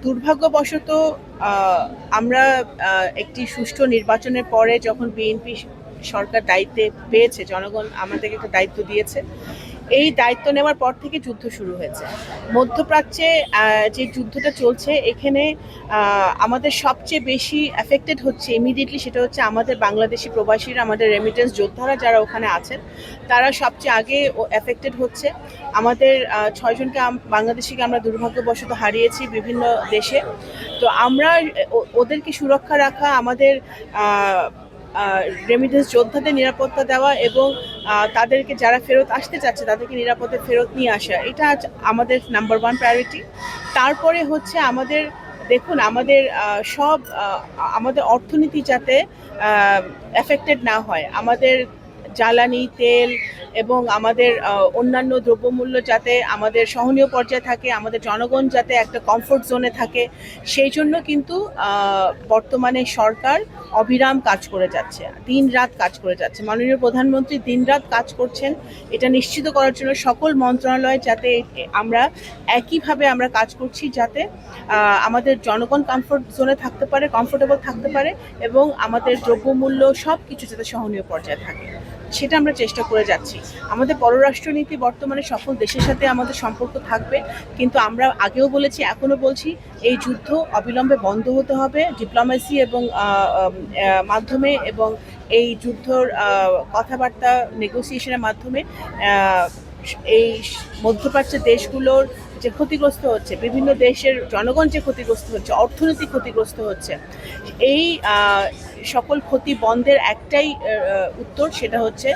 দুর্ভাগ্যবশত আমরা একটি সুষ্ঠু নির্বাচনের পরে যখন বিএনপি সরকার দায়িত্বে পেয়েছে, জনগণ আমাদেরকে একটা দায়িত্ব দিয়েছে। এই দায়িত্ব নেওয়ার পর থেকে যুদ্ধ শুরু হয়েছে মধ্যপ্রাচ্যে। যে যুদ্ধটা চলছে এখানে আমাদের সবচেয়ে বেশি অ্যাফেক্টেড হচ্ছে ইমিডিয়েটলি, সেটা হচ্ছে আমাদের বাংলাদেশি প্রবাসীরা, আমাদের রেমিটেন্স যোদ্ধারা যারা ওখানে আছেন, তারা সবচেয়ে আগে অ্যাফেক্টেড হচ্ছে। আমাদের 6 জনকে বাংলাদেশিকে আমরা দুর্ভাগ্যবশত হারিয়েছি বিভিন্ন দেশে। তো আমরা ওদেরকে সুরক্ষা রাখা, আমাদের রেমিটেন্স যোদ্ধাদের নিরাপত্তা দেওয়া এবং তাদেরকে যারা ফেরত আসতে চাচ্ছে তাদেরকে নিরাপদে ফেরত নিয়ে আসা, এটা আমাদের নাম্বার 1 প্রায়োরিটি। তারপরে হচ্ছে আমাদের, দেখুন, আমাদের আমাদের অর্থনীতি যাতে এফেক্টেড না হয়, আমাদের জ্বালানি তেল এবং আমাদের অন্যান্য দ্রব্যমূল্য যাতে আমাদের সহনীয় পর্যায়ে থাকে, আমাদের জনগণ যাতে একটা কমফোর্ট জোনে থাকে, সেই জন্য কিন্তু বর্তমানে সরকার অবিরাম কাজ করে যাচ্ছে, দিনরাত কাজ করে যাচ্ছে। মাননীয় প্রধানমন্ত্রী দিনরাত কাজ করছেন এটা নিশ্চিত করার জন্য সকল মন্ত্রণালয় যাতে আমরা একইভাবে আমরা কাজ করছি, যাতে আমাদের জনগণ কমফোর্ট জোনে থাকতে পারে, কমফোর্টেবল থাকতে পারে এবং আমাদের দ্রব্যমূল্য সব কিছু যাতে সহনীয় পর্যায়ে থাকে, সেটা আমরা চেষ্টা করে যাচ্ছি। আমাদের পররাষ্ট্রনীতি বর্তমানে সকল দেশের সাথে আমাদের সম্পর্ক থাকবে, কিন্তু আমরা আগেও বলেছি, এখনও বলছি, এই যুদ্ধ অবিলম্বে বন্ধ হতে হবে ডিপ্লোমেসি এবং মাধ্যমে, এবং এই যুদ্ধর কথাবার্তা নেগোসিয়েশনের মাধ্যমে। এই মধ্যপ্রাচ্যের দেশগুলোর যে ক্ষতিগ্রস্ত হচ্ছে, বিভিন্ন দেশের জনগণ যে ক্ষতিগ্রস্ত হচ্ছে, অর্থনীতি ক্ষতিগ্রস্ত হচ্ছে, এই সকল ক্ষতি বন্ধের একটাই উত্তর, সেটা হচ্ছে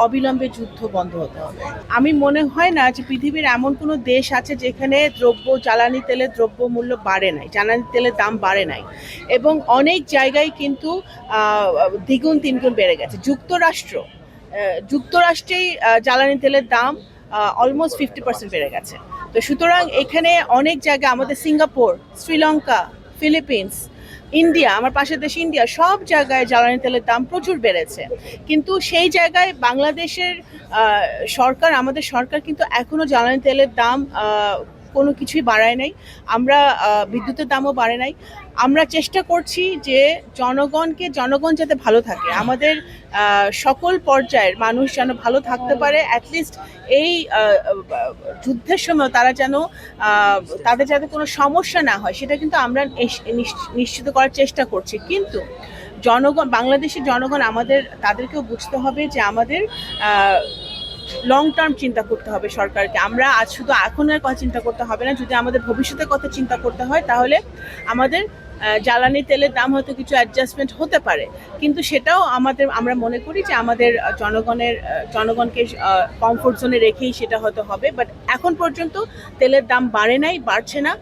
অবিলম্বে যুদ্ধ বন্ধ হতে হবে। আমি মনে হয় না যে পৃথিবীর এমন কোনো দেশ আছে যেখানে জ্বালানি তেলের দ্রব্যমূল্য বাড়ে নাই, জ্বালানি তেলের দাম বাড়ে নাই, এবং অনেক জায়গায় কিন্তু দ্বিগুণ তিনগুণ বেড়ে গেছে। যুক্তরাষ্ট্রেই জ্বালানি তেলের দাম অলমোস্ট 50% বেড়ে গেছে। তো সুতরাং এখানে অনেক জায়গায়, আমাদের সিঙ্গাপুর, শ্রীলঙ্কা, ফিলিপিন্স, ইন্ডিয়া, আমার পাশের দেশ ইন্ডিয়া, সব জায়গায় জ্বালানি তেলের দাম প্রচুর বেড়েছে। কিন্তু সেই জায়গায় বাংলাদেশের সরকার, আমাদের সরকার কিন্তু এখনো জ্বালানি তেলের দাম কোনো কিছুই বাড়ায় নাই। আমরা বিদ্যুতের দামও বাড়ে নাই। আমরা চেষ্টা করছি যে জনগণ যাতে ভালো থাকে, আমাদের সকল পর্যায়ের মানুষ যেন ভালো থাকতে পারে। অ্যাটলিস্ট এই যুদ্ধের সময় তারা যেন তাদের যাতে কোনো সমস্যা না হয়, সেটা কিন্তু আমরা নিশ্চিত করার চেষ্টা করছি। কিন্তু বাংলাদেশের জনগণ, তাদেরকেও বুঝতে হবে যে আমাদের লং টার্ম চিন্তা করতে হবে সরকারকে। আমরা আজ শুধু এখনের কথা চিন্তা করতে হবে না, যদি আমাদের ভবিষ্যতের কথা চিন্তা করতে হয় তাহলে আমাদের জ্বালানি তেলের দাম হয়তো কিছু অ্যাডজাস্টমেন্ট হতে পারে, কিন্তু সেটাও আমরা মনে করি যে আমাদের জনগণকে কমফোর্ট জোনে রেখেই সেটা হয়তো হবে। বাট এখন পর্যন্ত তেলের দাম বাড়ে নাই, বাড়ছে না।